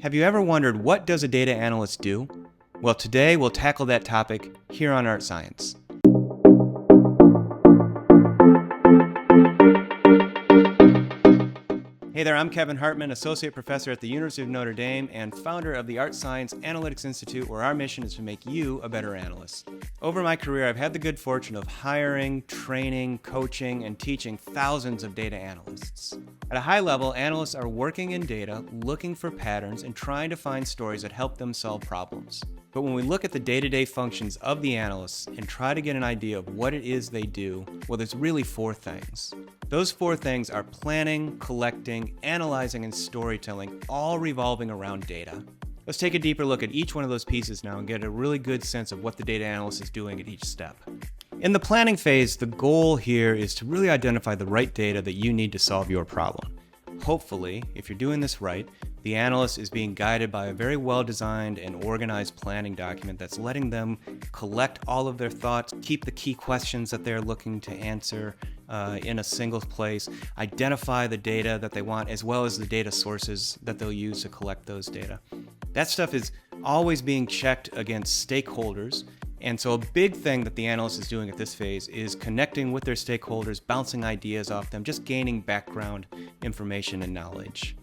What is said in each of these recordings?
Have you ever wondered, what does a data analyst do? Well, today we'll tackle that topic here on ArtScience. Hey there, I'm Kevin Hartman, Associate Professor at the University of Notre Dame and founder of the ArtScience Analytics Institute, where our mission is to make you a better analyst. Over my career, I've had the good fortune of hiring, training, coaching, and teaching thousands of data analysts. At a high level, analysts are working in data, looking for patterns, and trying to find stories that help them solve problems. But when we look at the day-to-day functions of the analysts and try to get an idea of what it is they do, well, there's really four things. Those four things are planning, collecting, analyzing, and storytelling, all revolving around data. Let's take a deeper look at each one of those pieces now and get a really good sense of what the data analyst is doing at each step. In the planning phase, the goal here is to really identify the right data that you need to solve your problem. Hopefully, if you're doing this right, the analyst is being guided by a very well-designed and organized planning document that's letting them collect all of their thoughts, keep the key questions that they're looking to answer in a single place, identify the data that they want, as well as the data sources that they'll use to collect those data. That stuff is always being checked against stakeholders. And so a big thing that the analyst is doing at this phase is connecting with their stakeholders, bouncing ideas off them, just gaining background information and knowledge.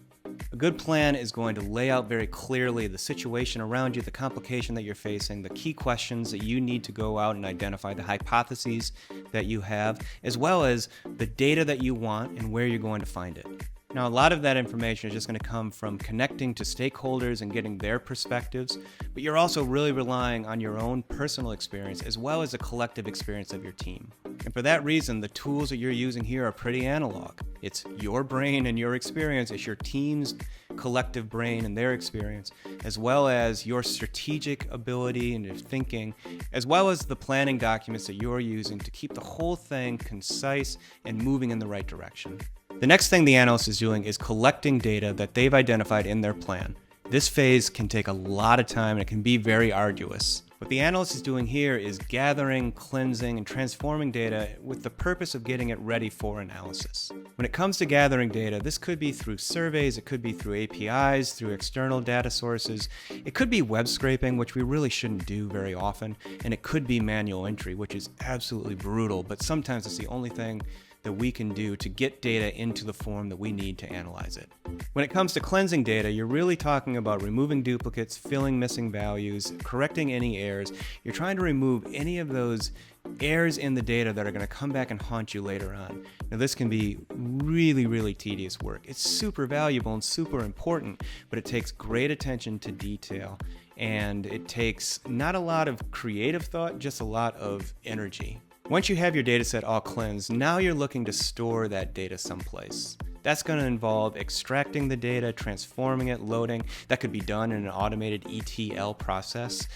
A good plan is going to lay out very clearly the situation around you, the complication that you're facing, the key questions that you need to go out and identify, the hypotheses that you have, as well as the data that you want and where you're going to find it. Now, a lot of that information is just going to come from connecting to stakeholders and getting their perspectives, but you're also really relying on your own personal experience as well as the collective experience of your team. And for that reason, the tools that you're using here are pretty analog. It's your brain and your experience, it's your team's collective brain and their experience, as well as your strategic ability and your thinking, as well as the planning documents that you're using to keep the whole thing concise and moving in the right direction. The next thing the analyst is doing is collecting data that they've identified in their plan. This phase can take a lot of time and it can be very arduous. What the analyst is doing here is gathering, cleansing, and transforming data with the purpose of getting it ready for analysis. When it comes to gathering data, this could be through surveys, it could be through APIs, through external data sources, it could be web scraping, which we really shouldn't do very often, and it could be manual entry, which is absolutely brutal, but sometimes it's the only thing that we can do to get data into the form that we need to analyze it. When it comes to cleansing data, you're really talking about removing duplicates, filling missing values, correcting any errors. You're trying to remove any of those errors in the data that are going to come back and haunt you later on. Now, this can be really, really tedious work. It's super valuable and super important, but it takes great attention to detail, and it takes not a lot of creative thought, just a lot of energy. Once you have your data set all cleansed, now you're looking to store that data someplace. That's going to involve extracting the data, transforming it, loading. That could be done in an automated ETL process.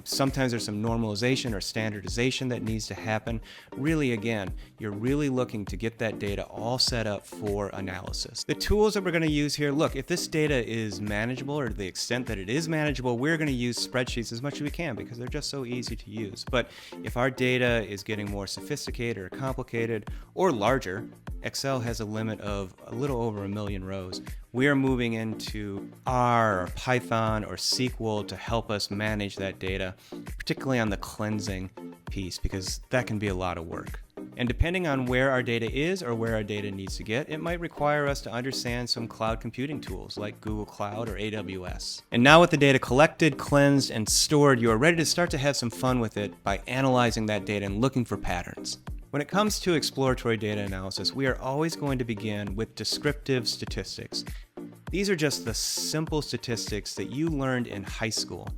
Sometimes there's some normalization or standardization that needs to happen. Really, again, you're really looking to get that data all set up for analysis. The tools that we're going to use here, look, if this data is manageable, or to the extent that it is manageable, we're going to use spreadsheets as much as we can because they're just so easy to use. But if our data is getting more sophisticated or complicated or larger, Excel has a limit of a little over 1 million rows. We are moving into R or Python or SQL to help us manage that data, particularly on the cleansing piece, because that can be a lot of work. And depending on where our data is or where our data needs to get, it might require us to understand some cloud computing tools like Google Cloud or AWS. And now with the data collected, cleansed, and stored, you are ready to start to have some fun with it by analyzing that data and looking for patterns. When it comes to exploratory data analysis, we are always going to begin with descriptive statistics. These are just the simple statistics that you learned in high school.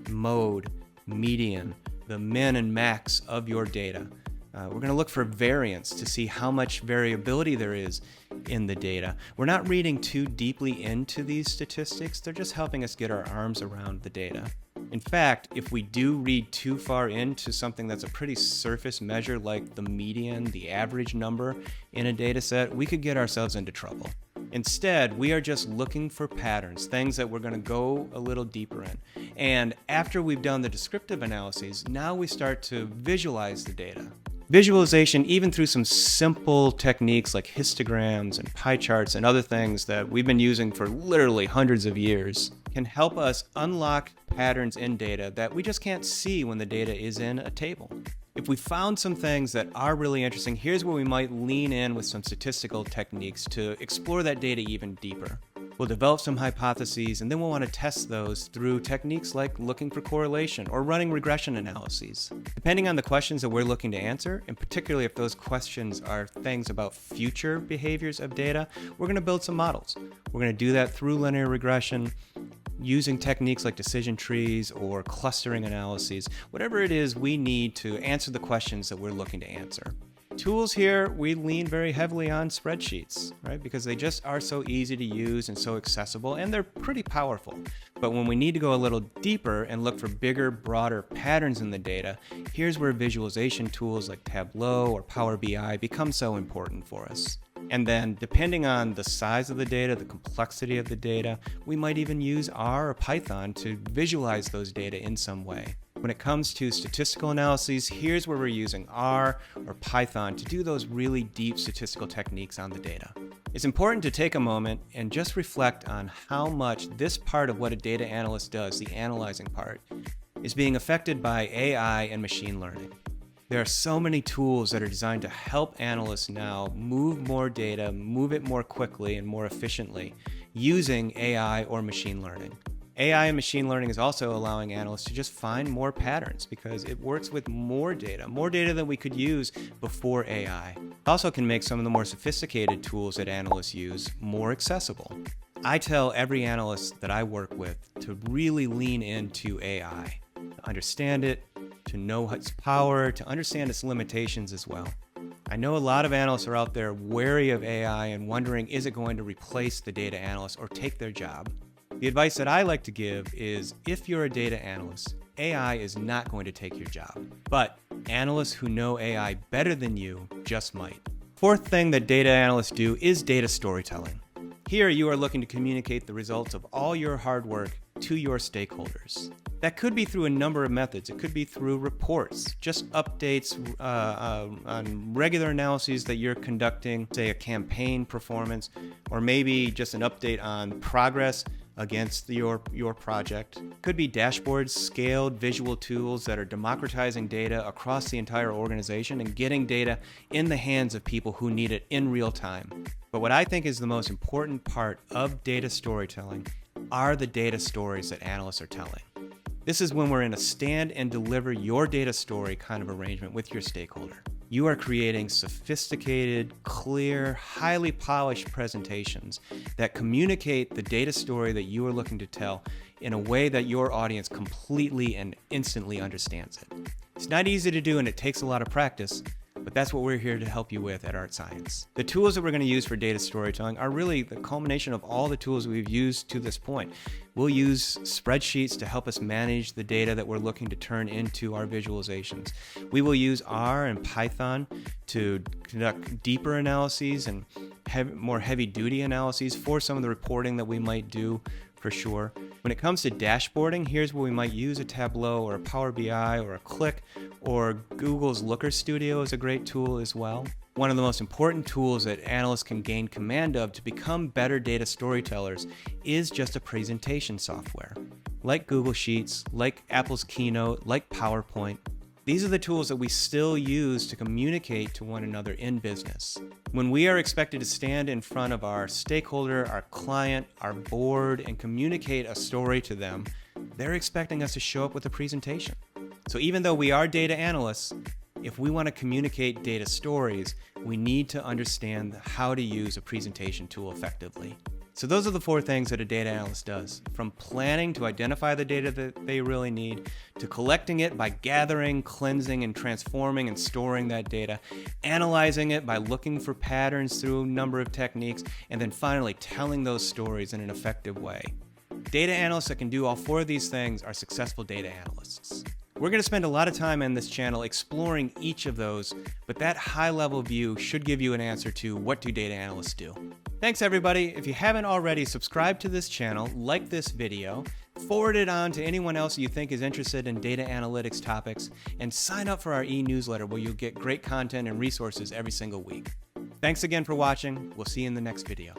Mode, median, the min and max of your data. We're going to look for variance to see how much variability there is in the data. We're not reading too deeply into these statistics. They're just helping us get our arms around the data. In fact, if we do read too far into something that's a pretty surface measure like the median, the average number in a data set, we could get ourselves into trouble. Instead, we are just looking for patterns, things that we're going to go a little deeper in. And after we've done the descriptive analyses, now we start to visualize the data. Visualization, even through some simple techniques like histograms and pie charts and other things that we've been using for literally hundreds of years, can help us unlock patterns in data that we just can't see when the data is in a table. If we found some things that are really interesting, here's where we might lean in with some statistical techniques to explore that data even deeper. We'll develop some hypotheses, and then we'll want to test those through techniques like looking for correlation or running regression analyses. Depending on the questions that we're looking to answer, and particularly if those questions are things about future behaviors of data, we're going to build some models. We're going to do that through linear regression, using techniques like decision trees or clustering analyses, whatever it is we need to answer the questions that we're looking to answer. Tools here, we lean very heavily on spreadsheets, right? Because they just are so easy to use and so accessible, and they're pretty powerful. But when we need to go a little deeper and look for bigger, broader patterns in the data, here's where visualization tools like Tableau or Power BI become so important for us. And then, depending on the size of the data, the complexity of the data, we might even use R or Python to visualize those data in some way. When it comes to statistical analyses, here's where we're using R or Python to do those really deep statistical techniques on the data. It's important to take a moment and just reflect on how much this part of what a data analyst does, the analyzing part, is being affected by AI and machine learning. There are so many tools that are designed to help analysts now move more data, move it more quickly and more efficiently using AI or machine learning. AI and machine learning is also allowing analysts to just find more patterns because it works with more data than we could use before AI. It also can make some of the more sophisticated tools that analysts use more accessible. I tell every analyst that I work with to really lean into AI, to understand it, to know its power, to understand its limitations as well. I know a lot of analysts are out there wary of AI and wondering, is it going to replace the data analyst or take their job? The advice that I like to give is, if you're a data analyst, AI is not going to take your job. But analysts who know AI better than you just might. Fourth thing that data analysts do is data storytelling. Here you are looking to communicate the results of all your hard work to your stakeholders. That could be through a number of methods. It could be through reports, just updates on regular analyses that you're conducting, say a campaign performance, or maybe just an update on progress against your project. Could be dashboards, scaled visual tools that are democratizing data across the entire organization and getting data in the hands of people who need it in real time. But what I think is the most important part of data storytelling are the data stories that analysts are telling. This is when we're in a stand and deliver your data story kind of arrangement with your stakeholder. You are creating sophisticated, clear, highly polished presentations that communicate the data story that you are looking to tell in a way that your audience completely and instantly understands it. It's not easy to do and it takes a lot of practice, but that's what we're here to help you with at ArtScience. The tools that we're going to use for data storytelling are really the culmination of all the tools we've used to this point. We'll use spreadsheets to help us manage the data that we're looking to turn into our visualizations. We will use R and Python to conduct deeper analyses and more heavy-duty analyses for some of the reporting that we might do for sure. When it comes to dashboarding, here's where we might use a Tableau or a Power BI or a Click, or Google's Looker Studio is a great tool as well. One of the most important tools that analysts can gain command of to become better data storytellers is just a presentation software. Like Google Sheets, like Apple's Keynote, like PowerPoint. These are the tools that we still use to communicate to one another in business. When we are expected to stand in front of our stakeholder, our client, our board, and communicate a story to them, they're expecting us to show up with a presentation. So even though we are data analysts, if we want to communicate data stories, we need to understand how to use a presentation tool effectively. So those are the four things that a data analyst does, from planning to identify the data that they really need, to collecting it by gathering, cleansing, and transforming and storing that data, analyzing it by looking for patterns through a number of techniques, and then finally telling those stories in an effective way. Data analysts that can do all four of these things are successful data analysts. We're going to spend a lot of time on this channel exploring each of those, but that high-level view should give you an answer to what do data analysts do. Thanks everybody. If you haven't already, subscribe to this channel, like this video, Forward it on to anyone else you think is interested in data analytics topics, and sign up for our e-newsletter where you'll get great content and resources every single week. Thanks again for watching. We'll see you in the next video.